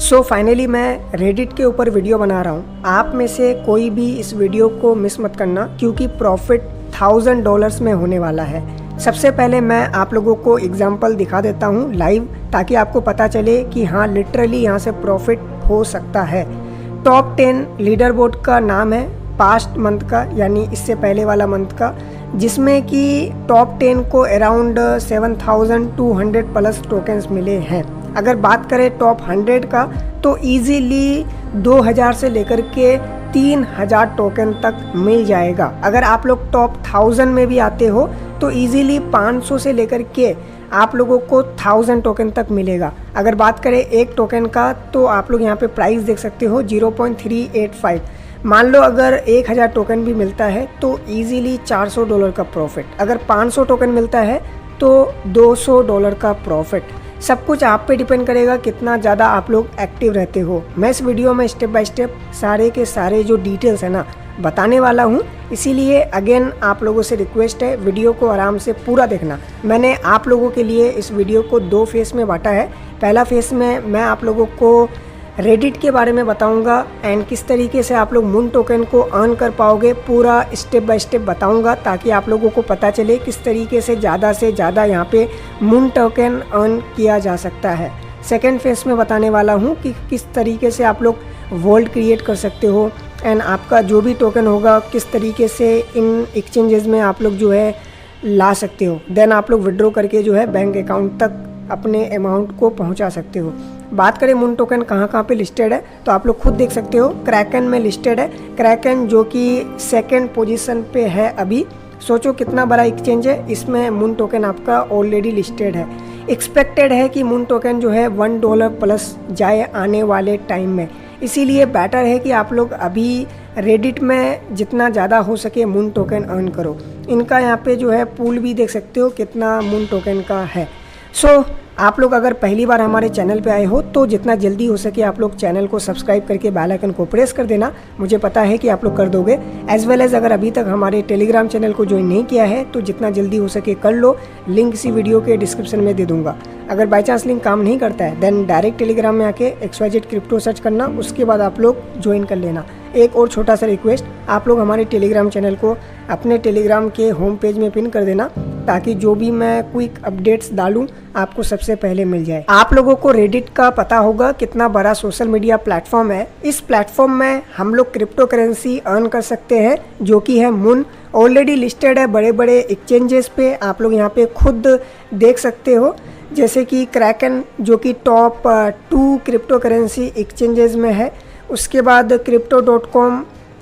So finally मैं Reddit के ऊपर वीडियो बना रहा हूँ। आप में से कोई भी इस वीडियो को मिस मत करना क्योंकि प्रॉफिट $1000 में होने वाला है। सबसे पहले मैं आप लोगों को एग्जांपल दिखा देता हूँ लाइव, ताकि आपको पता चले कि हाँ लिटरली यहाँ से प्रॉफिट हो सकता है। टॉप 10 लीडर बोर्ड का नाम है पास्ट मंथ का, यानी इससे पहले वाला मंथ का, जिसमें कि टॉप 10 को अराउंड 7200 प्लस टोकन्स मिले हैं। अगर बात करें टॉप 100 का तो इजीली 2000 से लेकर के 3000 टोकन तक मिल जाएगा। अगर आप लोग टॉप 1000 में भी आते हो तो इजीली 500 से लेकर के आप लोगों को 1000 टोकन तक मिलेगा। अगर बात करें एक टोकन का तो आप लोग यहाँ पे प्राइस देख सकते हो 0.385। मान लो अगर 1000 टोकन भी मिलता है तो इजीली $400 का प्रॉफिट। अगर 500 टोकन मिलता है तो $200 का प्रॉफिट। सब कुछ आप पे डिपेंड करेगा कितना ज़्यादा आप लोग एक्टिव रहते हो। मैं इस वीडियो में स्टेप बाय स्टेप सारे के सारे जो डिटेल्स है ना बताने वाला हूँ, इसीलिए अगेन आप लोगों से रिक्वेस्ट है वीडियो को आराम से पूरा देखना। मैंने आप लोगों के लिए इस वीडियो को 2 फेस में बांटा है। पहला फेस में मैं आप लोगों को रेडिट के बारे में बताऊंगा एंड किस तरीके से आप लोग मून टोकन को अर्न कर पाओगे, पूरा स्टेप बाय स्टेप बताऊंगा, ताकि आप लोगों को पता चले किस तरीके से ज़्यादा यहाँ पे मून टोकन अर्न किया जा सकता है। सेकंड फेस में बताने वाला हूँ कि किस तरीके से आप लोग वॉलेट क्रिएट कर सकते हो एंड आपका जो भी टोकन होगा किस तरीके से इन एक्सचेंजेस में आप लोग जो है ला सकते हो। देन आप लोग विड्रॉ करके जो है बैंक अकाउंट तक अपने अमाउंट को पहुंचा सकते हो। बात करें मून टोकन कहाँ पे लिस्टेड है तो आप लोग खुद देख सकते हो। क्रैकन में लिस्टेड है। क्रैकन जो कि 2nd पोजीशन पे है अभी। सोचो कितना बड़ा एक्सचेंज है, इसमें मून टोकन आपका ऑलरेडी लिस्टेड है। एक्सपेक्टेड है कि मून टोकन जो है $1 प्लस जाए आने वाले टाइम में, इसीलिए बेटर है कि आप लोग अभी रेडिट में जितना ज़्यादा हो सके मून टोकन अर्न करो। इनका यहाँ पे जो है पूल भी देख सकते हो कितना मून टोकन का है। सो आप लोग अगर पहली बार हमारे चैनल पे आए हो तो जितना जल्दी हो सके आप लोग चैनल को सब्सक्राइब करके बेल आइकन को प्रेस कर देना। मुझे पता है कि आप लोग कर दोगे। एज वेल एज अगर अभी तक हमारे टेलीग्राम चैनल को ज्वाइन नहीं किया है तो जितना जल्दी हो सके कर लो। लिंक इसी वीडियो के डिस्क्रिप्शन में दे दूंगा। अगर बाई चांस लिंक काम नहीं करता है देन डायरेक्ट टेलीग्राम में आके XYZ क्रिप्टो सर्च करना, उसके बाद आप लोग ज्वाइन कर लेना। एक और छोटा सा रिक्वेस्ट, आप लोग हमारे टेलीग्राम चैनल को अपने टेलीग्राम के होम पेज में पिन कर देना, ताकि जो भी मैं क्विक अपडेट्स डालूं आपको सबसे पहले मिल जाए। आप लोगों को रेडिट का पता होगा कितना बड़ा सोशल मीडिया प्लेटफॉर्म है। इस प्लेटफॉर्म में हम लोग क्रिप्टो करेंसी अर्न कर सकते हैं जो कि है मून। ऑलरेडी लिस्टेड है बड़े बड़े एक्सचेंजेस पे, आप लोग यहाँ पे खुद देख सकते हो, जैसे कि क्रैकन जो कि टॉप 2 क्रिप्टो करेंसी एक्सचेंजेस में है। उसके बाद crypto.com,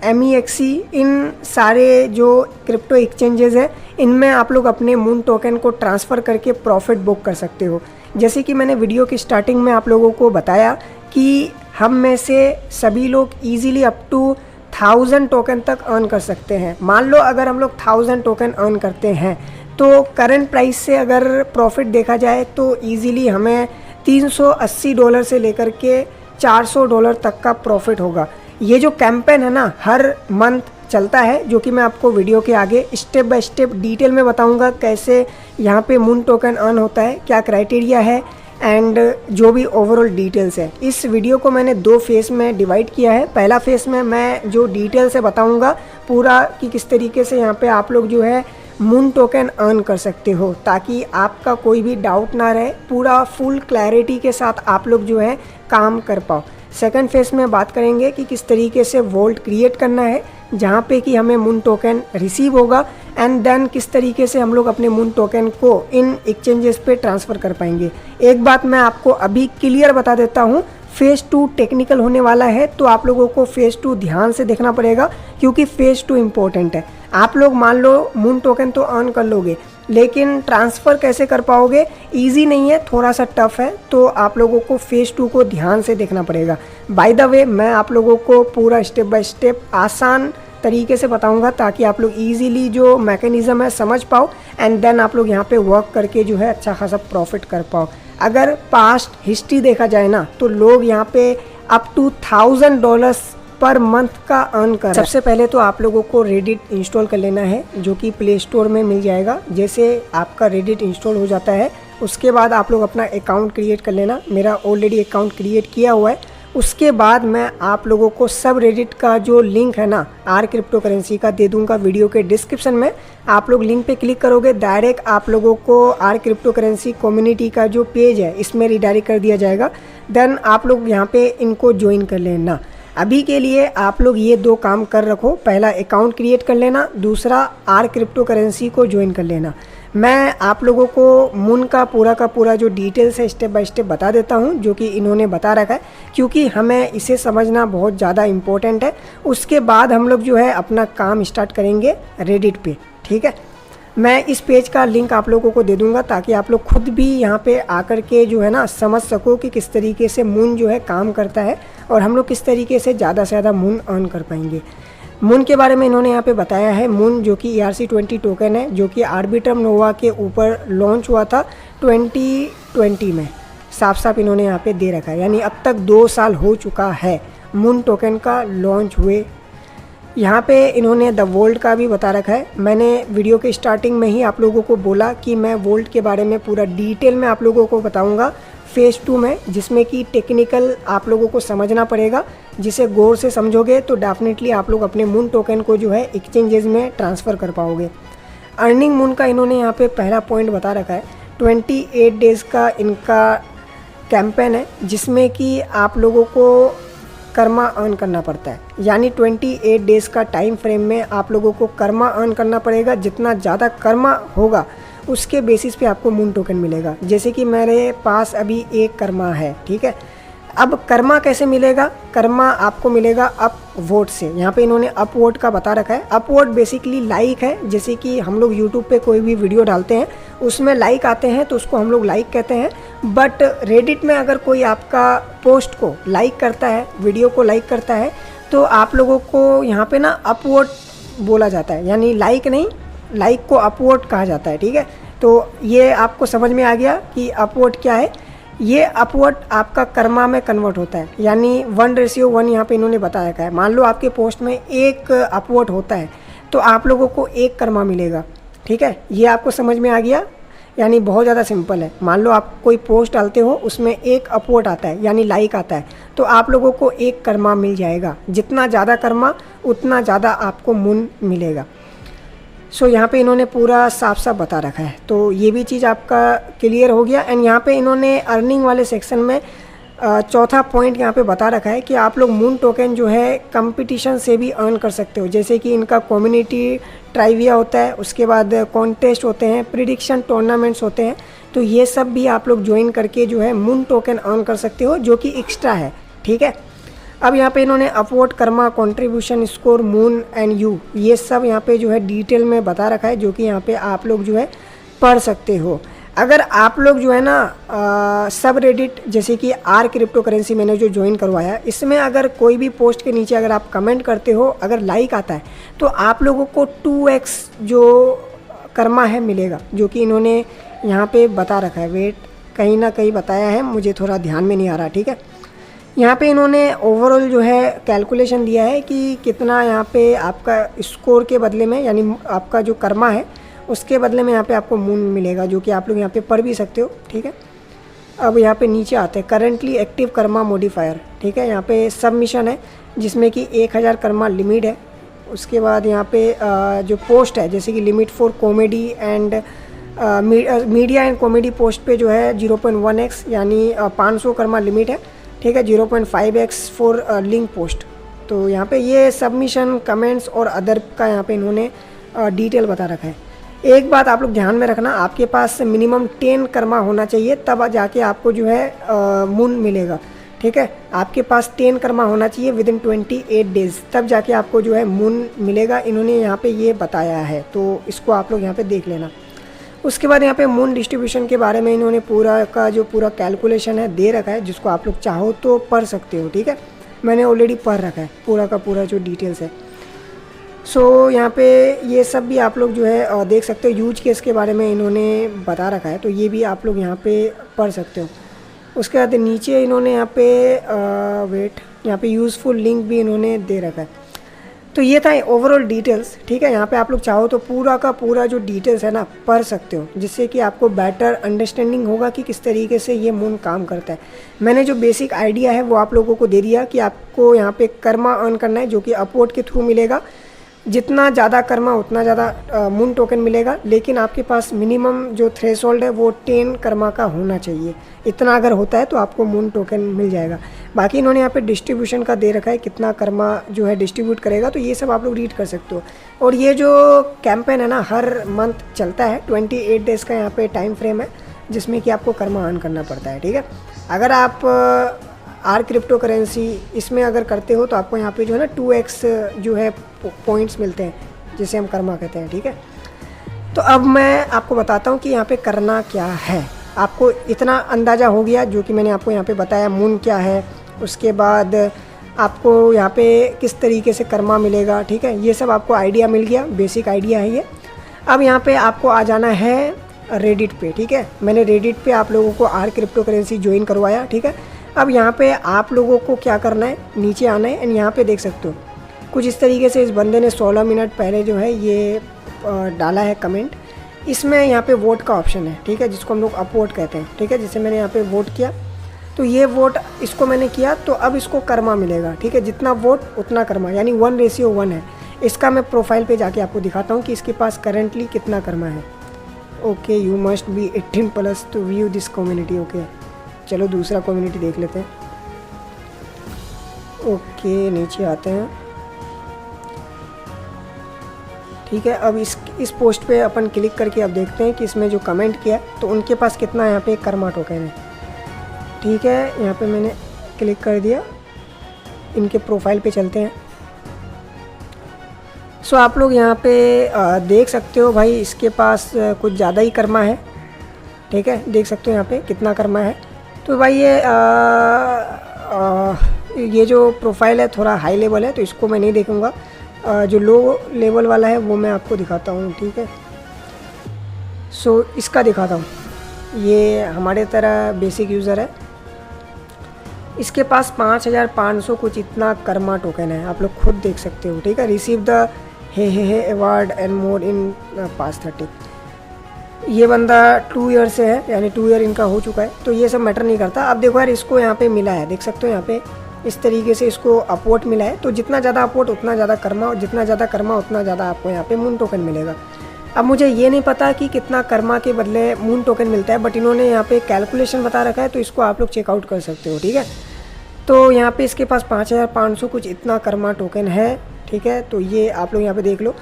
MEXC, इन सारे जो क्रिप्टो एक्सचेंजेस है इनमें आप लोग अपने मून टोकन को ट्रांसफ़र करके प्रॉफिट बुक कर सकते हो। जैसे कि मैंने वीडियो की स्टार्टिंग में आप लोगों को बताया कि हम में से सभी लोग इजीली अप टू 1000 टोकन तक अर्न कर सकते हैं। मान लो अगर हम लोग 1000 टोकन अर्न करते हैं तो करंट प्राइस से अगर प्रॉफिट देखा जाए तो इजीली हमें $380 से लेकर के $400 तक का प्रॉफिट होगा। ये जो कैंपेन है ना हर मंथ चलता है, जो कि मैं आपको वीडियो के आगे स्टेप बाय स्टेप डिटेल में बताऊंगा कैसे यहाँ पे मून टोकन अर्न होता है, क्या क्राइटेरिया है एंड जो भी ओवरऑल डिटेल्स है। इस वीडियो को मैंने 2 फेस में डिवाइड किया है। पहला फेस में मैं जो डिटेल से बताऊंगा पूरा कि किस तरीके से यहाँ पे आप लोग जो है मून टोकन अर्न कर सकते हो, ताकि आपका कोई भी डाउट ना रहे, पूरा फुल क्लैरिटी के साथ आप लोग जो है काम कर पाओ। सेकंड फेस में बात करेंगे कि किस तरीके से वॉलेट क्रिएट करना है जहाँ पे कि हमें मून टोकन रिसीव होगा एंड देन किस तरीके से हम लोग अपने मून टोकन को इन एक्सचेंजेस पे ट्रांसफ़र कर पाएंगे। एक बात मैं आपको अभी क्लियर बता देता हूँ, फेज़ 2 टेक्निकल होने वाला है, तो आप लोगों को फेज़ 2 ध्यान से देखना पड़ेगा क्योंकि फेज़ 2 इम्पोर्टेंट है। आप लोग मान लो मून टोकन तो अर्न कर लोगे, लेकिन ट्रांसफ़र कैसे कर पाओगे, इजी नहीं है, थोड़ा सा टफ है, तो आप लोगों को फेज़ 2 को ध्यान से देखना पड़ेगा। बाय द वे मैं आप लोगों को पूरा स्टेप बाय स्टेप आसान तरीके से बताऊंगा ताकि आप लोग इजीली जो मैकेनिज़्म है समझ पाओ एंड देन आप लोग यहाँ पे वर्क करके जो है अच्छा खासा प्रॉफिट कर पाओ। अगर पास्ट हिस्ट्री देखा जाए ना तो लोग यहाँ पे अप टू $1000 पर मंथ का अर्न कर। सबसे पहले तो आप लोगों को रेडिट इंस्टॉल कर लेना है, जो कि प्ले स्टोर में मिल जाएगा। जैसे आपका रेडिट इंस्टॉल हो जाता है उसके बाद आप लोग अपना अकाउंट क्रिएट कर लेना। मेरा ऑलरेडी अकाउंट क्रिएट किया हुआ है। उसके बाद मैं आप लोगों को सब रेडिट का जो लिंक है ना आर क्रिप्टो करेंसी का दे दूंगा वीडियो के डिस्क्रिप्शन में। आप लोग लिंक पे क्लिक करोगे डायरेक्ट आप लोगों को आर क्रिप्टो करेंसी कम्युनिटी का जो पेज है इसमें रिडायरेक्ट कर दिया जाएगा। देन आप लोग यहाँ पे इनको ज्वाइन कर लेना। अभी के लिए आप लोग ये 2 काम कर रखो, पहला अकाउंट क्रिएट कर लेना, दूसरा आर क्रिप्टो करेंसी को ज्वाइन कर लेना। मैं आप लोगों को मून का पूरा जो डिटेल्स है स्टेप बाय स्टेप बता देता हूँ, जो कि इन्होंने बता रखा है, क्योंकि हमें इसे समझना बहुत ज़्यादा इम्पोर्टेंट है। उसके बाद हम लोग जो है अपना काम स्टार्ट करेंगे रेडिट पे, ठीक है। मैं इस पेज का लिंक आप लोगों को दे दूंगा ताकि आप लोग खुद भी यहाँ पे आकर के जो है ना समझ सको कि किस तरीके से मून जो है काम करता है और हम लोग किस तरीके से ज़्यादा से ज़्यादा मून अर्न कर पाएंगे। मून के बारे में इन्होंने यहाँ पे बताया है। मून जो कि ERC20 टोकन है, जो कि आर्बिट्रम नोवा के ऊपर लॉन्च हुआ था 2020 में। साफ इन्होंने यहाँ पे दे रखा है, यानी अब तक 2 साल हो चुका है मून टोकन का लॉन्च हुए। यहाँ पे इन्होंने द वोल्ट का भी बता रखा है। मैंने वीडियो के स्टार्टिंग में ही आप लोगों को बोला कि मैं वोल्ट के बारे में पूरा डिटेल में आप लोगों को बताऊंगा फेज़ 2 में, जिसमें कि टेक्निकल आप लोगों को समझना पड़ेगा। जिसे गौर से समझोगे तो डेफिनेटली आप लोग अपने मून टोकन को जो है एक्सचेंजेस में ट्रांसफ़र कर पाओगे। अर्निंग मून का इन्होंने यहाँ पे पहला पॉइंट बता रखा है। 28 डेज़ का इनका कैंपेन है, जिसमें कि आप लोगों को कर्मा अर्न करना पड़ता है। यानी 28 डेज़ का टाइम फ्रेम में आप लोगों को कर्मा अर्न करना पड़ेगा। जितना ज़्यादा कर्मा होगा उसके बेसिस पे आपको मून टोकन मिलेगा। जैसे कि मेरे पास अभी 1 कर्मा है, ठीक है। अब कर्मा कैसे मिलेगा? कर्मा आपको मिलेगा अप वोट से। यहाँ पे इन्होंने अप वोट का बता रखा है। अप वोट बेसिकली लाइक है। जैसे कि हम लोग यूट्यूब पे कोई भी वीडियो डालते हैं उसमें लाइक आते हैं तो उसको हम लोग लाइक कहते हैं। बट रेडिट में अगर कोई आपका पोस्ट को लाइक करता है, वीडियो को लाइक करता है, तो आप लोगों को यहाँ पे ना अप वोट बोला जाता है। यानी लाइक नहीं, लाइक को अप वोट कहा जाता है, ठीक है। तो ये आपको समझ में आ गया कि अप वोट क्या है। ये अपवर्ड आपका कर्मा में कन्वर्ट होता है, यानी 1:1 यहाँ पे इन्होंने बता रखा है। मान लो आपके पोस्ट में 1 अपवर्ड होता है तो आप लोगों को 1 कर्मा मिलेगा, ठीक है। ये आपको समझ में आ गया, यानी बहुत ज़्यादा सिंपल है। मान लो आप कोई पोस्ट डालते हो, उसमें 1 अपवर्ड आता है यानी लाइक आता है, तो आप लोगों को 1 कर्मा मिल जाएगा। जितना ज़्यादा कर्मा उतना ज़्यादा आपको मून मिलेगा। सो यहाँ पे इन्होंने पूरा साफ साफ बता रखा है, तो ये भी चीज़ आपका क्लियर हो गया। एंड यहाँ पे इन्होंने अर्निंग वाले सेक्शन में चौथा पॉइंट यहाँ पे बता रखा है कि आप लोग मून टोकन जो है कंपटीशन से भी अर्न कर सकते हो। जैसे कि इनका कम्युनिटी ट्राइविया होता है, उसके बाद कॉन्टेस्ट होते हैं, प्रिडिक्शन टूर्नामेंट्स होते हैं, तो ये सब भी आप लोग ज्वाइन करके जो है मून टोकन अर्न कर सकते हो, जो कि एक्स्ट्रा है, ठीक है। अब यहाँ पे इन्होंने upward Karma, contribution score, moon and you, ये सब यहाँ पे जो है डिटेल में बता रखा है, जो कि यहाँ पे आप लोग जो है पढ़ सकते हो। अगर आप लोग जो है ना सब रेडिट जैसे कि आर क्रिप्टो करेंसी मैंने जो ज्वाइन करवाया, इसमें अगर कोई भी पोस्ट के नीचे अगर आप कमेंट करते हो, अगर लाइक आता है, तो आप लोगों को 2x जो कर्मा है मिलेगा, जो कि इन्होंने यहाँ पे बता रखा है। वेट, कहीं ना कहीं बताया है, मुझे थोड़ा ध्यान में नहीं आ रहा, ठीक है। यहाँ पे इन्होंने ओवरऑल जो है कैलकुलेशन दिया है कि कितना यहाँ पे आपका स्कोर के बदले में, यानी आपका जो कर्मा है उसके बदले में यहाँ पे आपको मून मिलेगा, जो कि आप लोग यहाँ पे पढ़ भी सकते हो, ठीक है। अब यहाँ पे नीचे आते हैं करेंटली एक्टिव कर्मा मॉडिफायर, ठीक है। यहाँ पे सबमिशन है जिसमें कि 1000 कर्मा लिमिट है। उसके बाद यहाँ पे जो पोस्ट है, जैसे कि limit for comedy and media and comedy post पे जो है 0.1x यानी 500 कर्मा लिमिट है, ठीक है। 0.5x for link post. तो यहाँ पे ये सबमिशन, कमेंट्स और अदर का यहाँ पे इन्होंने डिटेल बता रखा है। एक बात आप लोग ध्यान में रखना, आपके पास मिनिमम 10 कर्मा होना चाहिए, तब जाके आपको जो है मून मिलेगा, ठीक है। आपके पास 10 कर्मा होना चाहिए विदिन 28 डेज़, तब जाके आपको जो है मून मिलेगा। इन्होंने यहाँ पे ये बताया है, तो इसको आप लोग यहाँ पे देख लेना। उसके बाद यहाँ पे मून डिस्ट्रीब्यूशन के बारे में इन्होंने पूरा का जो पूरा कैलकुलेशन है दे रखा है, जिसको आप लोग चाहो तो पढ़ सकते हो, ठीक है। मैंने ऑलरेडी पढ़ रखा है पूरा का पूरा जो डिटेल्स है। सो यहाँ पे ये सब भी आप लोग जो है देख सकते हो। यूज केस के बारे में इन्होंने बता रखा है, तो ये भी आप लोग यहाँ पे पढ़ सकते हो। उसके बाद नीचे इन्होंने यहाँ पे वेट यहाँ पे यूज़फुल लिंक भी इन्होंने दे रखा है। तो ये था ओवरऑल डिटेल्स, ठीक है। यहाँ पे आप लोग चाहो तो पूरा का पूरा जो डिटेल्स है ना पढ़ सकते हो, जिससे कि आपको बेटर अंडरस्टैंडिंग होगा कि किस तरीके से ये मून काम करता है। मैंने जो बेसिक आइडिया है वो आप लोगों को दे दिया कि आपको यहाँ पे कर्मा अर्न करना है, जो कि अपवर्ड के थ्रू मिलेगा। जितना ज़्यादा कर्मा उतना ज़्यादा मून टोकन मिलेगा, लेकिन आपके पास मिनिमम जो थ्रेशोल्ड है वो 10 कर्मा का होना चाहिए। इतना अगर होता है तो आपको मून टोकन मिल जाएगा। बाकी इन्होंने यहाँ पे डिस्ट्रीब्यूशन का दे रखा है, कितना कर्मा जो है डिस्ट्रीब्यूट करेगा, तो ये सब आप लोग रीड कर सकते हो। और ये जो कैंपेन है ना हर मंथ चलता है, 28 डेज़ का यहाँ पे टाइम फ्रेम है, जिसमें कि आपको कर्मा अर्न करना पड़ता है, ठीक है। अगर आप आर क्रिप्टो करेंसी इसमें अगर करते हो तो आपको यहाँ पे जो है ना 2x जो है पॉइंट्स मिलते हैं, जिसे हम कर्मा कहते हैं, ठीक है। तो अब मैं आपको बताता हूँ कि यहाँ पे करना क्या है। आपको इतना अंदाज़ा हो गया जो कि मैंने आपको यहाँ पे बताया, मून क्या है, उसके बाद आपको यहाँ पे किस तरीके से कर्मा मिलेगा, ठीक है। ये सब आपको आइडिया मिल गया, बेसिक आइडिया है ये। अब यहाँ पे आपको आ जाना है रेडिट पे, ठीक है। मैंने रेडिट पे आप लोगों को आर क्रिप्टो करेंसी ज्वाइन करवाया, ठीक है। अब यहाँ पे आप लोगों को क्या करना है, नीचे आना है एंड यहाँ पे देख सकते हो कुछ इस तरीके से इस बंदे ने 16 मिनट पहले जो है ये डाला है कमेंट। इसमें यहाँ पे वोट का ऑप्शन है, ठीक है, जिसको हम लोग अपवोट कहते हैं, ठीक है। जिसे मैंने यहाँ पे वोट किया तो ये वोट इसको मैंने किया, तो अब इसको कर्मा मिलेगा, ठीक है। जितना वोट उतना कर्मा, यानी 1:1 है। इसका मैं प्रोफाइल पे जाके आपको दिखाता हूँ कि इसके पास करेंटली कितना कर्मा है। Okay, you must be 18+ to view this community. Okay, चलो दूसरा कम्युनिटी देख लेते हैं। ओके, नीचे आते हैं, ठीक है। अब इस पोस्ट पे अपन क्लिक करके अब देखते हैं कि इसमें जो कमेंट किया तो उनके पास कितना यहाँ पे कर्मा टोकन है, ठीक है। यहाँ पे मैंने क्लिक कर दिया, इनके प्रोफाइल पे चलते हैं। सो आप लोग यहाँ पे देख सकते हो भाई, इसके पास कुछ ज़्यादा ही कर्मा है, ठीक है। देख सकते हो यहाँ पे कितना कर्मा है। तो भाई ये जो प्रोफाइल है थोड़ा हाई लेवल है, तो इसको मैं नहीं देखूँगा। जो लो लेवल वाला है वो मैं आपको दिखाता हूँ, ठीक है। सो इसका दिखाता हूँ। ये हमारे तरह बेसिक यूज़र है, इसके पास 5500 कुछ इतना कर्मा टोकन है, आप लोग खुद देख सकते हो, ठीक है। Receive the hey award and more in pass 30। ये बंदा 2 ईयर से है, यानी 2 ईयर इनका हो चुका है, तो ये सब मैटर नहीं करता। अब देखो यार, इसको यहाँ पे मिला है, देख सकते हो यहाँ पे इस तरीके से इसको अपवोट मिला है। तो जितना ज़्यादा अपवोट उतना ज़्यादा कर्मा, और जितना ज़्यादा कर्मा उतना ज़्यादा आपको यहाँ पे मून टोकन मिलेगा। अब मुझे ये नहीं पता कि कितना कर्मा के बदले मून टोकन मिलता है, बट इन्होंने यहाँ पे कैलकुलेशन बता रखा है, तो इसको आप लोग चेकआउट कर सकते हो, ठीक है। तो यहाँ पे इसके पास 5500 कुछ इतना कर्मा टोकन है, ठीक है। तो ये आप लोग यहाँ पे देख लो।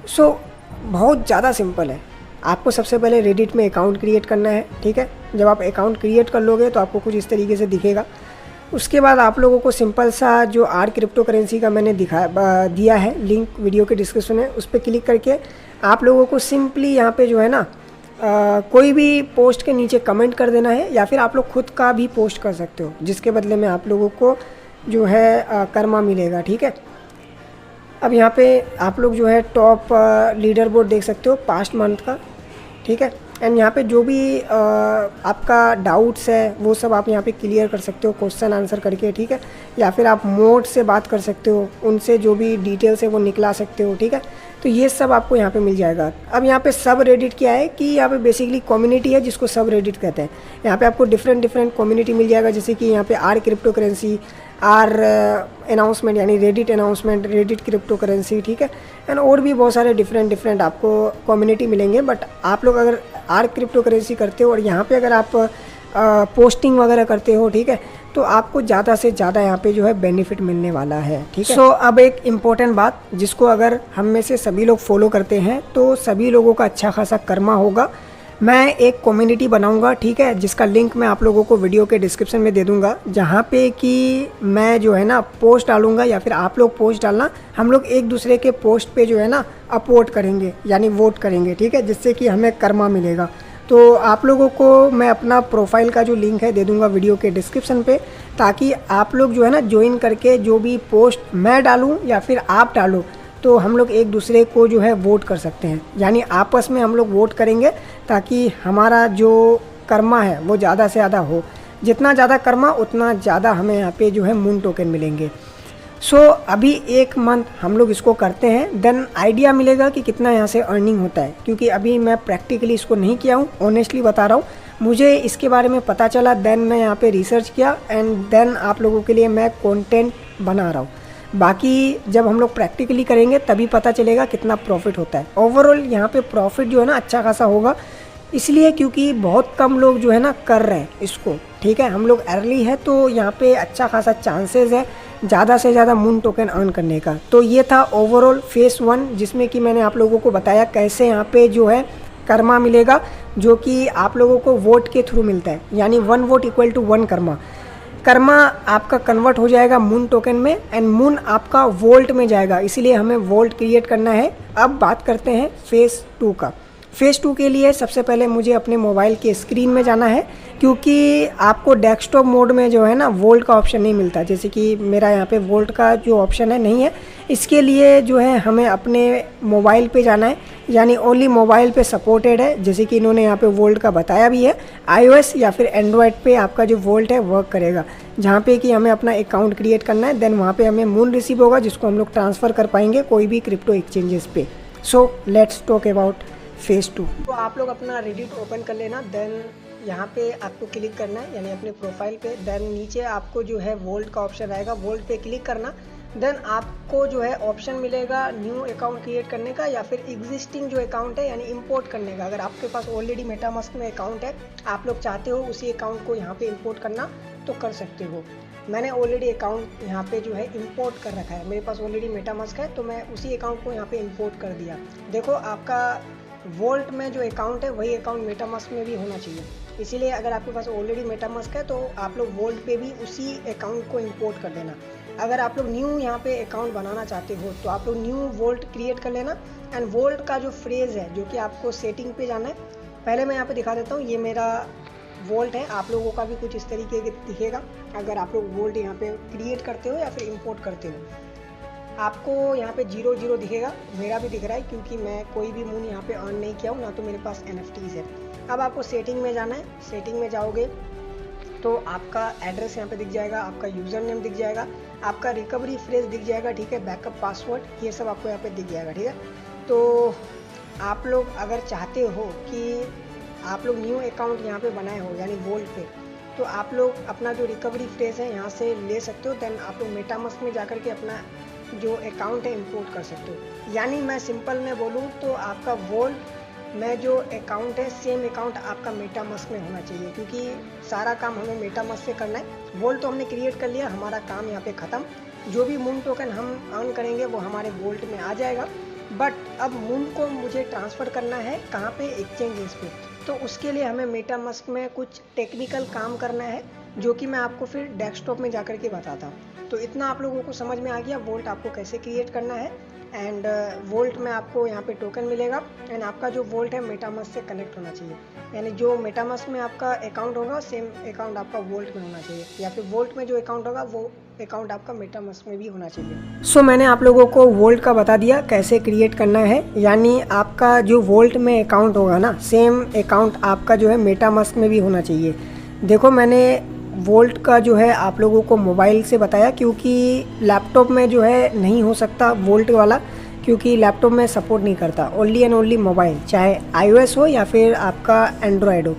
सो बहुत ज़्यादा सिंपल है। आपको सबसे पहले रेडिट में अकाउंट क्रिएट करना है, ठीक है। जब आप अकाउंट क्रिएट कर लोगे तो आपको कुछ इस तरीके से दिखेगा। उसके बाद आप लोगों को सिंपल सा जो आर क्रिप्टो करेंसी का मैंने दिया है, लिंक वीडियो के डिस्क्रिप्शन में, उस पर क्लिक करके आप लोगों को सिंपली यहाँ पे जो है ना कोई भी पोस्ट के नीचे कमेंट कर देना है, या फिर आप लोग खुद का भी पोस्ट कर सकते हो, जिसके बदले में आप लोगों को जो है कर्मा मिलेगा, ठीक है। अब यहाँ पे आप लोग जो है टॉप लीडर बोर्ड देख सकते हो पास्ट मंथ का, ठीक है। एंड यहाँ पे जो भी आपका डाउट्स है वो सब आप यहाँ पे क्लियर कर सकते हो क्वेश्चन आंसर करके, ठीक है। या फिर आप मोड से बात कर सकते हो, उनसे जो भी डिटेल्स है वो निकला सकते हो, ठीक है। तो ये सब आपको यहाँ पे मिल जाएगा। अब यहाँ पे सब रेडिट क्या है कि यहाँ पे बेसिकली कम्युनिटी है, जिसको सब रेडिट कहते हैं। यहाँ पे आपको डिफरेंट कम्युनिटी मिल जाएगा, जैसे कि यहाँ पे R crypto currency, R announcement यानी Reddit announcement, Reddit crypto currency, ठीक है। एंड और भी बहुत सारे डिफरेंट आपको कम्युनिटी मिलेंगे। बट आप लोग अगर आर क्रिप्टो करेंसी करते हो और यहाँ पे अगर आप पोस्टिंग वगैरह करते हो, ठीक है, तो आपको ज़्यादा से ज़्यादा यहाँ पे जो है बेनिफिट मिलने वाला है, ठीक है। सो अब एक इम्पोर्टेंट बात, जिसको अगर हम में से सभी लोग फॉलो करते हैं तो सभी लोगों का अच्छा खासा कर्मा होगा। मैं एक कम्युनिटी बनाऊंगा, ठीक है, जिसका लिंक मैं आप लोगों को वीडियो के डिस्क्रिप्शन में दे दूंगा, जहाँ पे कि मैं जो है ना पोस्ट डालूंगा, या फिर आप लोग पोस्ट डालना, हम लोग एक दूसरे के पोस्ट पे जो है ना अपवोट करेंगे, यानी वोट करेंगे, ठीक है, जिससे कि हमें कर्मा मिलेगा। तो आप लोगों को मैं अपना प्रोफाइल का जो लिंक है दे दूंगा वीडियो के डिस्क्रिप्शन पे, ताकि आप लोग जो है ना ज्वाइन करके जो भी पोस्ट मैं डालूँ या फिर आप डालो, तो हम लोग एक दूसरे को जो है वोट कर सकते हैं, यानी आपस में हम लोग वोट करेंगे, ताकि हमारा जो कर्मा है वो ज़्यादा से ज़्यादा हो। जितना ज़्यादा कर्मा उतना ज़्यादा हमें यहाँ पे जो है मून टोकन मिलेंगे। सो अभी 1 मंथ हम लोग इसको करते हैं, देन आइडिया मिलेगा कि कितना यहाँ से अर्निंग होता है, क्योंकि अभी मैं प्रैक्टिकली इसको नहीं किया हूँ, ऑनेस्टली बता रहा हूँ। मुझे इसके बारे में पता चला, देन मैं यहाँ पे रिसर्च किया एंड देन आप लोगों के लिए मैं कंटेंट बना रहा हूँ। बाकी जब हम लोग प्रैक्टिकली करेंगे तभी पता चलेगा कितना प्रॉफिट होता है। ओवरऑल यहाँ पे प्रॉफिट जो है ना अच्छा खासा होगा, इसलिए क्योंकि बहुत कम लोग जो है ना कर रहे हैं इसको, ठीक है। हम लोग अर्ली है तो यहाँ पे अच्छा खासा चांसेस है ज़्यादा से ज़्यादा मून टोकन अर्न करने का। तो ये था ओवरऑल फेस 1, जिसमें कि मैंने आप लोगों को बताया कैसे यहाँ पे जो है कर्मा मिलेगा, जो कि आप लोगों को वोट के थ्रू मिलता है, यानी 1 वोट इक्वल टू 1 कर्मा। कर्मा आपका कन्वर्ट हो जाएगा मून टोकन में एंड मून आपका वोल्ट में जाएगा, इसीलिए हमें वोल्ट क्रिएट करना है। अब बात करते हैं फेस 2 का। फेस 2 के लिए सबसे पहले मुझे अपने मोबाइल के स्क्रीन में जाना है, क्योंकि आपको डेस्कटॉप मोड में जो है ना वोल्ट का ऑप्शन नहीं मिलता, जैसे कि मेरा यहाँ पे वोल्ट का जो ऑप्शन है नहीं है। इसके लिए जो है हमें अपने मोबाइल पे जाना है, यानी ओनली मोबाइल पे सपोर्टेड है, जैसे कि इन्होंने यहाँ पे वोल्ट का बताया भी है। iOS या फिर एंड्रॉयड पे आपका जो वोल्ट है वर्क करेगा, जहाँ पे कि हमें अपना अकाउंट क्रिएट करना है, देन वहाँ पे हमें मून रिसीव होगा, जिसको हम लोग ट्रांसफ़र कर पाएंगे कोई भी क्रिप्टो एक्सचेंजेस पे। So let's talk about face 2। तो आप लोग अपना रेडिट ओपन कर लेना, देन यहाँ पे आपको क्लिक करना है, यानी अपने प्रोफाइल पे, देन नीचे आपको जो है वोल्ट का ऑप्शन आएगा, वोल्ट पे क्लिक करना। देन आपको जो है ऑप्शन मिलेगा न्यू अकाउंट क्रिएट करने का या फिर एग्जिस्टिंग जो अकाउंट है यानी इंपोर्ट करने का। अगर आपके पास ऑलरेडी मेटामास्क में अकाउंट है, आप लोग चाहते हो उसी अकाउंट को यहाँ पे इंपोर्ट करना तो कर सकते हो। मैंने ऑलरेडी अकाउंट यहाँ पे जो है इंपोर्ट कर रखा है, मेरे पास ऑलरेडी मेटामास्क है तो मैं उसी अकाउंट को यहाँ पे इंपोर्ट कर दिया। देखो आपका वोल्ट में जो अकाउंट है वही अकाउंट मेटामास्क में भी होना चाहिए, इसीलिए अगर आपके पास ऑलरेडी मेटामास्क है तो आप लोग वोल्ट पे भी उसी अकाउंट को इंपोर्ट कर देना। अगर आप लोग न्यू यहाँ पे अकाउंट बनाना चाहते हो तो आप लोग न्यू वोल्ट क्रिएट कर लेना एंड वोल्ट का जो फ्रेज़ है जो कि आपको सेटिंग पे जाना है। पहले मैं यहाँ पे दिखा देता हूँ, ये मेरा वोल्ट है, आप लोगों का भी कुछ इस तरीके के दिखेगा। अगर आप लोग वोल्ट यहाँ पे क्रिएट करते हो या फिर इंपोर्ट करते हो, आपको यहाँ पे 0 दिखेगा, मेरा भी दिख रहा है क्योंकि मैं कोई भी मून यहाँ पे अर्न नहीं किया हूँ, ना तो मेरे पास NFTs है। अब आपको सेटिंग में जाना है, सेटिंग में जाओगे तो आपका एड्रेस यहाँ पे दिख जाएगा, आपका यूज़र नेम दिख जाएगा, आपका रिकवरी फ्रेज दिख जाएगा, ठीक है, बैकअप पासवर्ड, ये सब आपको यहाँ पे दिख जाएगा, ठीक है। तो आप लोग अगर चाहते हो कि आप लोग न्यू अकाउंट यहाँ पे बनाए हो यानी वोल्ट पे, तो आप लोग अपना जो रिकवरी फ्रेज है यहाँ से ले सकते हो। देन आप लोग मेटामास्क में जाकर के अपना जो अकाउंट है इंपोर्ट कर सकते हो। यानी मैं सिंपल में बोलूँ तो आपका वोल्ट में जो अकाउंट है सेम अकाउंट आपका मेटामास्क में होना चाहिए, क्योंकि सारा काम हमें मेटामास्क से करना है। वोल्ट तो हमने क्रिएट कर लिया, हमारा काम यहाँ पे ख़त्म। जो भी मून टोकन हम अर्न करेंगे वो हमारे वोल्ट में आ जाएगा। बट अब मून को मुझे ट्रांसफ़र करना है कहाँ पे, एक्सचेंजेस पे, तो उसके लिए हमें मेटामास्क में कुछ टेक्निकल काम करना है जो कि मैं आपको फिर डेस्कटॉप में जाकर के बताता हूँ। तो इतना आप लोगों को समझ में आ गया वोल्ट आपको कैसे क्रिएट करना है एंड वोल्ट में आपको यहाँ पे टोकन मिलेगा एंड आपका जो वोल्ट है मेटामास्क से कनेक्ट होना चाहिए, यानी जो मेटामास्क में आपका अकाउंट होगा सेम अकाउंट आपका वोल्ट में होना चाहिए, या फिर वोल्ट में जो अकाउंट होगा वो अकाउंट आपका मेटामास्क में भी होना चाहिए। सो मैंने आप लोगों को वोल्ट का बता दिया कैसे क्रिएट करना है, यानी आपका जो वोल्ट में अकाउंट होगा ना सेम अकाउंट आपका जो है मेटामास्क में भी होना चाहिए। देखो मैंने वोल्ट का जो है आप लोगों को मोबाइल से बताया, क्योंकि लैपटॉप में जो है नहीं हो सकता वोल्ट वाला, क्योंकि लैपटॉप में सपोर्ट नहीं करता, ओनली एंड ओनली मोबाइल, चाहे iOS हो या फिर आपका एंड्रॉयड हो।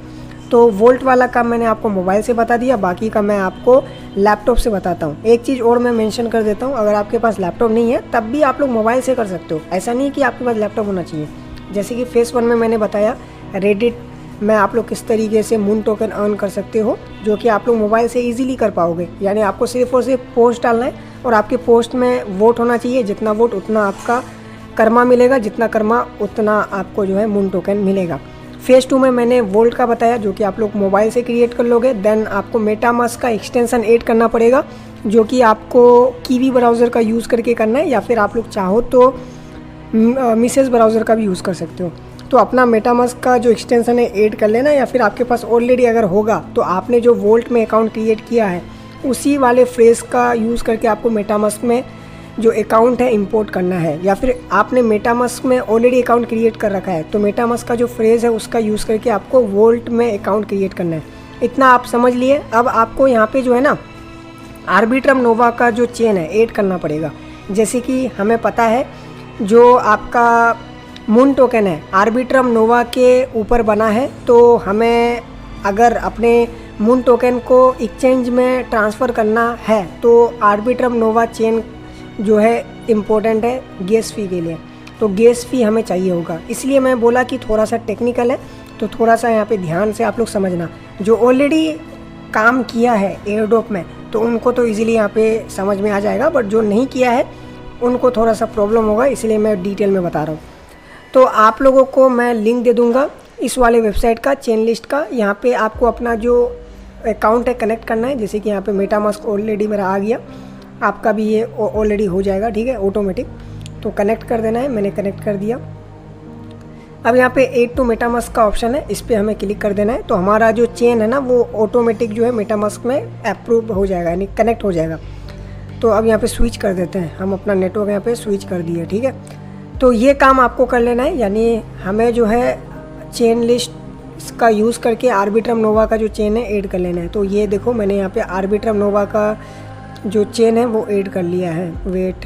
तो वोल्ट वाला काम मैंने आपको मोबाइल से बता दिया, बाकी का मैं आपको लैपटॉप से बताता हूँ। एक चीज़ और मैं मेंशन कर देता हूँ, अगर आपके पास लैपटॉप नहीं है तब भी आप लोग मोबाइल से कर सकते हो, ऐसा नहीं कि आपके पास लैपटॉप होना चाहिए। जैसे कि फेस 1 में मैंने बताया रेडिट में आप लोग किस तरीके से मून टोकन अर्न कर सकते हो, जो कि आप लोग मोबाइल से इजीली कर पाओगे। यानी आपको सिर्फ और सिर्फ पोस्ट डालना है और आपके पोस्ट में वोट होना चाहिए, जितना वोट उतना आपका कर्मा मिलेगा, जितना कर्मा उतना आपको जो है मून टोकन मिलेगा। फेज 2 में मैंने वोल्ट का बताया जो कि आप लोग मोबाइल से क्रिएट कर लोगे। देन आपको मेटामास्क का एक्सटेंशन ऐड करना पड़ेगा, जो कि आपको कीवी ब्राउज़र का यूज़ करके करना है, या फिर आप लोग चाहो तो मिसेस ब्राउज़र का भी यूज़ कर सकते हो। तो अपना मेटामास्क का जो एक्सटेंशन है ऐड कर लेना, या फिर आपके पास ऑलरेडी अगर होगा तो आपने जो वोल्ट में अकाउंट क्रिएट किया है उसी वाले फ्रेज का यूज़ करके आपको मेटामास्क में जो अकाउंट है इंपोर्ट करना है, या फिर आपने मेटामास्क में ऑलरेडी अकाउंट क्रिएट कर रखा है तो मेटामास्क का जो फ्रेज है उसका यूज़ करके आपको वोल्ट में अकाउंट क्रिएट करना है। इतना आप समझ लिए। अब आपको यहाँ पे जो है ना आर्बिट्रम नोवा का जो चेन है ऐड करना पड़ेगा। जैसे कि हमें पता है जो आपका मून टोकन है आर्बिट्रम नोवा के ऊपर बना है, तो हमें अगर अपने मून टोकन को एक्सचेंज में ट्रांसफ़र करना है तो आर्बिट्रम नोवा चेन जो है इम्पोर्टेंट है गैस फ़ी के लिए। तो गैस फ़ी हमें चाहिए होगा, इसलिए मैं बोला कि थोड़ा सा टेक्निकल है, तो थोड़ा सा यहाँ पे ध्यान से आप लोग समझना। जो ऑलरेडी काम किया है एयरड्रॉप में तो उनको तो इजीली यहाँ पे समझ में आ जाएगा, बट जो नहीं किया है उनको थोड़ा सा प्रॉब्लम होगा, इसलिए मैं डिटेल में बता रहा हूँ। तो आप लोगों को मैं लिंक दे दूँगा इस वाले वेबसाइट का, चेन लिस्ट का। यहाँ पे आपको अपना जो अकाउंट है कनेक्ट करना है। जैसे कि यहाँ पे मेटामास्क ऑलरेडी मेरा आ गया, आपका भी ये ऑलरेडी हो जाएगा, ठीक है, ऑटोमेटिक। तो कनेक्ट कर देना है, मैंने कनेक्ट कर दिया। अब यहाँ पे ऐड टू मेटामास्क का ऑप्शन है, इस पर हमें क्लिक कर देना है। तो हमारा जो चेन है ना वो ऑटोमेटिक जो है मेटामास्क में अप्रूव हो जाएगा, यानी कनेक्ट हो जाएगा। तो अब यहाँ पे स्विच कर देते हैं, हम अपना नेटवर्क यहाँ पे स्विच कर दिए, ठीक है। तो ये काम आपको कर लेना है, यानी हमें जो है चेन लिस्ट का यूज़ करके आर्बिट्रम नोवा का जो चेन है ऐड कर लेना है। तो ये देखो मैंने यहाँ पे आर्बिट्रम नोवा का जो चेन है वो ऐड कर लिया है, वेट,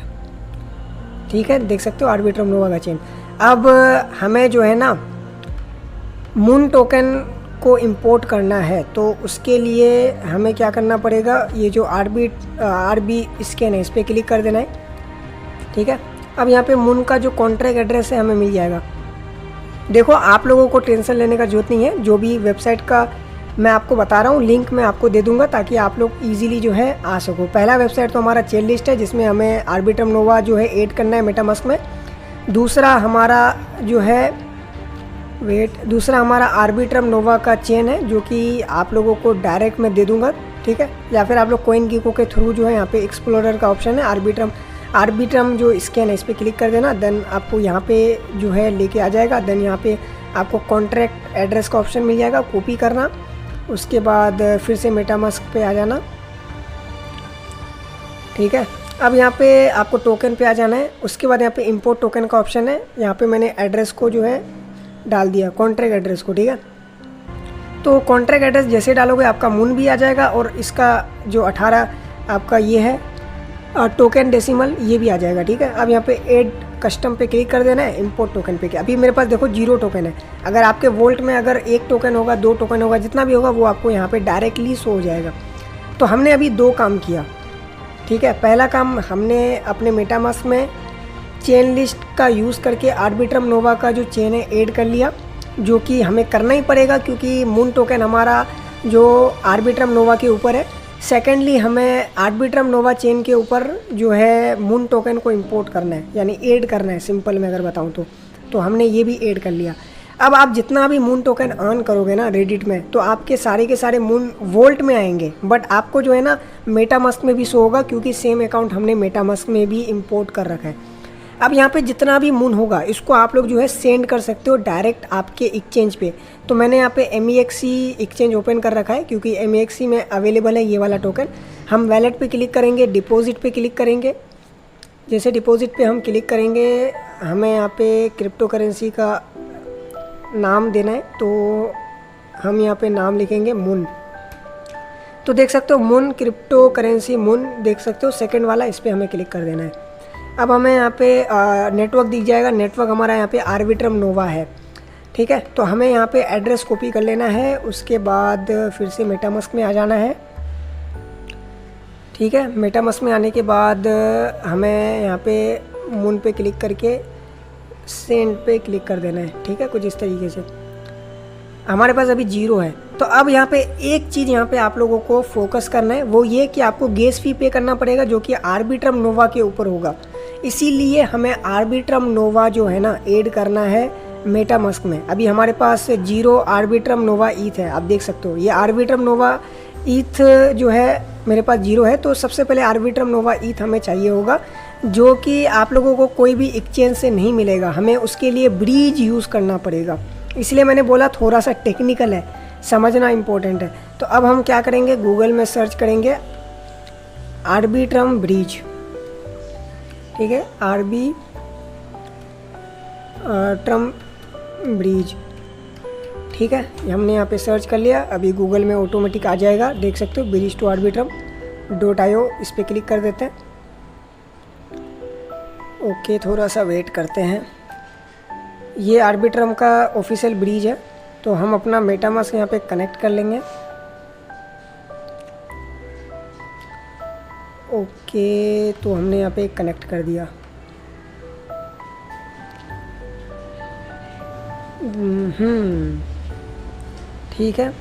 ठीक है, देख सकते हो आर्बिट्रम नोवा का चेन। अब हमें जो है ना मून टोकन को इंपोर्ट करना है, तो उसके लिए हमें क्या करना पड़ेगा, ये जो आरबी स्कैन है इस पर क्लिक कर देना है, ठीक है। अब यहाँ पे मून का जो कॉन्ट्रैक्ट एड्रेस है हमें मिल जाएगा। देखो आप लोगों को टेंशन लेने का जरूरत नहीं है, जो भी वेबसाइट का मैं आपको बता रहा हूँ लिंक मैं आपको दे दूंगा ताकि आप लोग इजीली जो है आ सको। पहला वेबसाइट तो हमारा चेन लिस्ट है जिसमें हमें आर्बिट्रम नोवा जो है ऐड करना है मेटामास्क में। दूसरा हमारा जो है दूसरा हमारा आर्बिट्रम नोवा का चेन है जो कि आप लोगों को डायरेक्ट मैं दे दूंगा, ठीक है, या फिर आप लोग कोइन गिको के थ्रू जो है यहाँ पे एक्सप्लोरर का ऑप्शन है आर्बिट्रम जो स्कैन है इस पर क्लिक कर देना। देन आपको यहाँ पे जो है लेके आ जाएगा। देन यहाँ पे आपको कॉन्ट्रैक्ट एड्रेस का ऑप्शन मिल जाएगा, कॉपी करना, उसके बाद फिर से मेटामास्क पे आ जाना, ठीक है। अब यहाँ पे आपको टोकन पे आ जाना है, उसके बाद यहाँ पे इंपोर्ट टोकन का ऑप्शन है। यहाँ पे मैंने एड्रेस को जो है डाल दिया, कॉन्ट्रैक्ट एड्रेस को, ठीक है। तो कॉन्ट्रैक्ट एड्रेस जैसे डालोगे आपका मून भी आ जाएगा और इसका जो 18 आपका ये है टोकन डेसिमल ये भी आ जाएगा, ठीक है। अब यहाँ पे ऐड कस्टम पे क्लिक कर देना है, इंपोर्ट टोकन पे। अभी मेरे पास देखो 0 टोकन है। अगर आपके वोल्ट में अगर 1 टोकन होगा, 2 टोकन होगा, जितना भी होगा वो आपको यहाँ पे डायरेक्टली शो हो जाएगा। तो हमने अभी 2 काम किया, ठीक है। पहला काम हमने अपने मेटामास्क में चेन लिस्ट का यूज़ करके आर्बिट्रम नोवा का जो चेन है ऐड कर लिया, जो कि हमें करना ही पड़ेगा क्योंकि मून टोकन हमारा जो आर्बिट्रम नोवा के ऊपर है। सेकेंडली हमें आर्बिट्रम नोवा चेन के ऊपर जो है मून टोकन को इंपोर्ट करना है, यानी ऐड करना है, सिंपल में अगर बताऊं तो हमने ये भी ऐड कर लिया। अब आप जितना भी मून टोकन अर्न करोगे ना रेडिट में, तो आपके सारे के सारे मून वोल्ट में आएंगे, बट आपको जो है ना मेटामास्क में भी शो होगा क्योंकि सेम अकाउंट हमने मेटामास्क में भी इंपोर्ट कर रखा है। अब यहाँ पे जितना भी मून होगा इसको आप लोग जो है सेंड कर सकते हो डायरेक्ट आपके एक्सचेंज पे। तो मैंने यहाँ पे MEXC एक्सचेंज ओपन कर रखा है क्योंकि MEXC में अवेलेबल है ये वाला टोकन। हम वैलेट पे क्लिक करेंगे, डिपॉजिट पे क्लिक करेंगे। जैसे डिपॉजिट पे हम क्लिक करेंगे, हमें यहाँ पे क्रिप्टो करेंसी का नाम देना है, तो हम यहाँ पे नाम लिखेंगे मून। तो देख सकते हो मून क्रिप्टो करेंसी मून, देख सकते हो सेकेंड वाला, इस पर हमें क्लिक कर देना है। अब हमें यहाँ पे नेटवर्क दिख जाएगा। नेटवर्क हमारा यहाँ पे आर्बिट्रम नोवा है, ठीक है। तो हमें यहाँ पे एड्रेस कॉपी कर लेना है, उसके बाद फिर से मेटामास्क में आ जाना है, ठीक है। मेटामास्क में आने के बाद हमें यहाँ पे मून पे क्लिक करके सेंड पे क्लिक कर देना है, ठीक है, कुछ इस तरीके से। हमारे पास अभी 0 है। तो अब यहाँ पे एक चीज़ यहाँ पे आप लोगों को फोकस करना है, वो ये कि आपको गैस फी पे करना पड़ेगा जो कि आर्बिट्रम नोवा के ऊपर होगा। इसीलिए हमें आर्बिट्रम नोवा जो है ना ऐड करना है मेटामास्क में। अभी हमारे पास 0 आर्बिट्रम नोवा ईथ है, आप देख सकते हो। ये आर्बिट्रम नोवा ईथ जो है मेरे पास 0 है। तो सबसे पहले आर्बिट्रम नोवा ईथ हमें चाहिए होगा, जो कि आप लोगों को कोई भी एक्सचेंज से नहीं मिलेगा। हमें उसके लिए ब्रिज यूज़ करना पड़ेगा, इसलिए मैंने बोला थोड़ा सा टेक्निकल है, समझना इम्पोर्टेंट है। तो अब हम क्या करेंगे, गूगल में सर्च करेंगे आर्बिट्रम ब्रिज, ठीक है, आर्बिट्रम ब्रिज, ठीक है, हमने यहाँ पे सर्च कर लिया, अभी गूगल में ऑटोमेटिक आ जाएगा, देख सकते हो ब्रिज टू आर्बिट्रम.io, इस पर क्लिक कर देते हैं। ओके, थोड़ा सा वेट करते हैं। ये आर्बिट्रम का ऑफिशियल ब्रिज है, तो हम अपना मेटामास्क यहाँ पे कनेक्ट कर लेंगे। ओके, तो हमने यहाँ पे कनेक्ट कर दिया। ठीक है,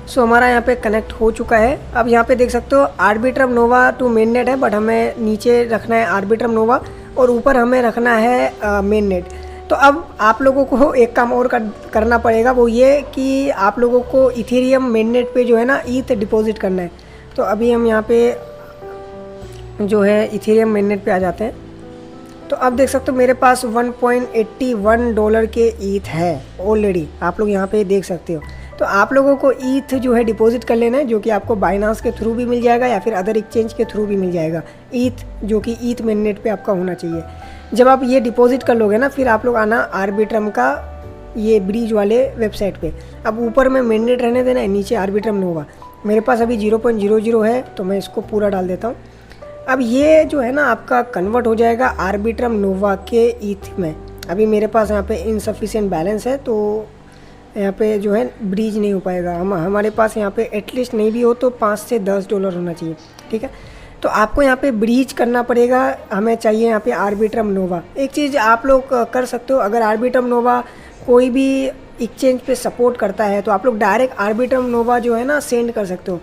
सो हमारा यहाँ पे कनेक्ट हो चुका है। अब यहाँ पे देख सकते हो Arbitrum Nova to mainnet है, बट हमें नीचे रखना है आर्बिट्रम नोवा और ऊपर हमें रखना है मेन नेट। तो अब आप लोगों को एक काम और करना पड़ेगा, वो ये कि आप लोगों को इथेरियम मेन नेट पे जो है ना ईथ डिपॉजिट करना है। तो अभी हम यहाँ पे जो है इथेरियम मेन नेट पे आ जाते हैं। तो अब देख सकते हो मेरे पास $1.81 के ईथ है ऑलरेडी, आप लोग यहाँ पे देख सकते हो। तो आप लोगों को ईथ जो है डिपॉजिट कर लेना है, जो कि आपको बाइनांस के थ्रू भी मिल जाएगा या फिर अदर एक्सचेंज के थ्रू भी मिल जाएगा ईथ, जो कि ईथ मेन नेट पे आपका होना चाहिए। जब आप ये डिपॉजिट कर लोगे ना, फिर आप लोग आना आर्बिट्रम का ये ब्रिज वाले वेबसाइट पे। अब ऊपर में मेन नेट रहने देना है, नीचे आर्बिट्रम नोवा। मेरे पास अभी 0.00 है, तो मैं इसको पूरा डाल देता हूँ। अब ये जो है ना आपका कन्वर्ट हो जाएगा आर्बिट्रम नोवा के ईथ में। अभी मेरे पास यहाँ पे इनसफिशिएंट बैलेंस है, तो यहाँ पे जो है ब्रिज नहीं हो पाएगा। हमारे पास यहाँ पे एटलीस्ट नहीं भी हो तो $5 से $10 होना चाहिए, ठीक है। तो आपको यहाँ पे ब्रिज करना पड़ेगा, हमें चाहिए यहाँ पे आर्बिट्रम नोवा। एक चीज़ आप लोग कर सकते हो, अगर आर्बिट्रम नोवा कोई भी एक्सचेंज पे सपोर्ट करता है तो आप लोग डायरेक्ट आर्बिट्रम नोवा जो है ना सेंड कर सकते हो,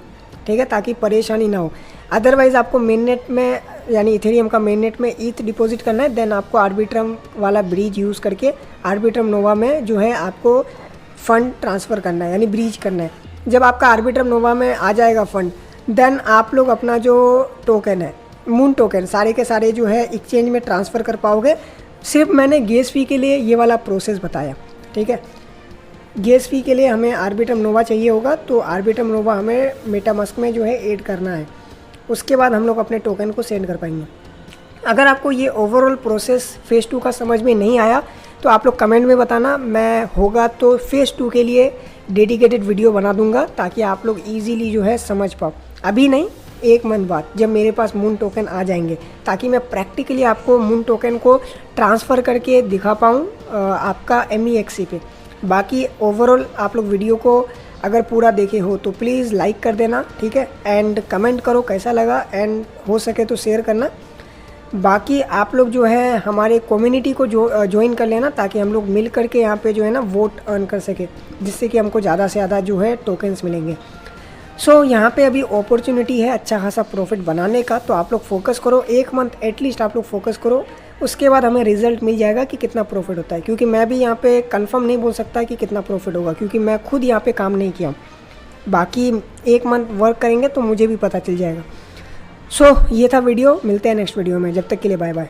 ठीक है, ताकि परेशानी ना हो। अदरवाइज़ आपको मेन नेट में यानी इथेरियम का मेन नेट में ईथ डिपॉजिट करना है, देन आपको आर्बिट्रम वाला ब्रिज यूज़ करके आर्बिट्रम नोवा में जो है आपको फ़ंड ट्रांसफ़र करना है, यानी ब्रिज करना है। जब आपका आर्बिट्रम नोवा में आ जाएगा फ़ंड, देन आप लोग अपना जो टोकन है मून टोकन सारे के सारे जो है एक्सचेंज में ट्रांसफ़र कर पाओगे। सिर्फ मैंने गैस फ़ी के लिए ये वाला प्रोसेस बताया, ठीक है। गैस फ़ी के लिए हमें आर्बिट्रम नोवा चाहिए होगा, तो आर्बिट्रम नोवा हमें मेटामास्क में जो है ऐड करना है, उसके बाद हम लोग अपने टोकन को सेंड कर पाएंगे। अगर आपको ये ओवरऑल प्रोसेस फेज़ 2 का समझ में नहीं आया तो आप लोग कमेंट में बताना, मैं होगा तो फेज़ 2 के लिए डेडिकेटेड वीडियो बना दूंगा, ताकि आप लोग इजीली जो है समझ पाओ। अभी नहीं, 1 मंथ बाद जब मेरे पास मून टोकन आ जाएंगे, ताकि मैं प्रैक्टिकली आपको मून टोकन को ट्रांसफ़र करके दिखा पाऊँ आपका MEXC पे। बाकी ओवरऑल आप लोग वीडियो को अगर पूरा देखे हो तो प्लीज़ लाइक कर देना, ठीक है, एंड कमेंट करो कैसा लगा, एंड हो सके तो शेयर करना। बाकी आप लोग जो है हमारे कम्युनिटी को ज्वाइन कर लेना, ताकि हम लोग मिल करके यहाँ पे जो है ना वोट अर्न कर सके, जिससे कि हमको ज़्यादा से ज़्यादा जो है टोकन्स मिलेंगे। सो यहाँ पे अभी अपॉर्चुनिटी है अच्छा खासा प्रॉफिट बनाने का, तो आप लोग फोकस करो, 1 मंथ एटलीस्ट आप लोग फोकस करो, उसके बाद हमें रिजल्ट मिल जाएगा कि कितना प्रॉफिट होता है। क्योंकि मैं भी यहाँ पे कंफर्म नहीं बोल सकता कि कितना प्रॉफिट होगा, क्योंकि मैं खुद यहाँ पे काम नहीं किया। बाकी 1 मंथ वर्क करेंगे तो मुझे भी पता चल जाएगा। सो ये था वीडियो, मिलते हैं नेक्स्ट वीडियो में, जब तक के लिए बाय बाय।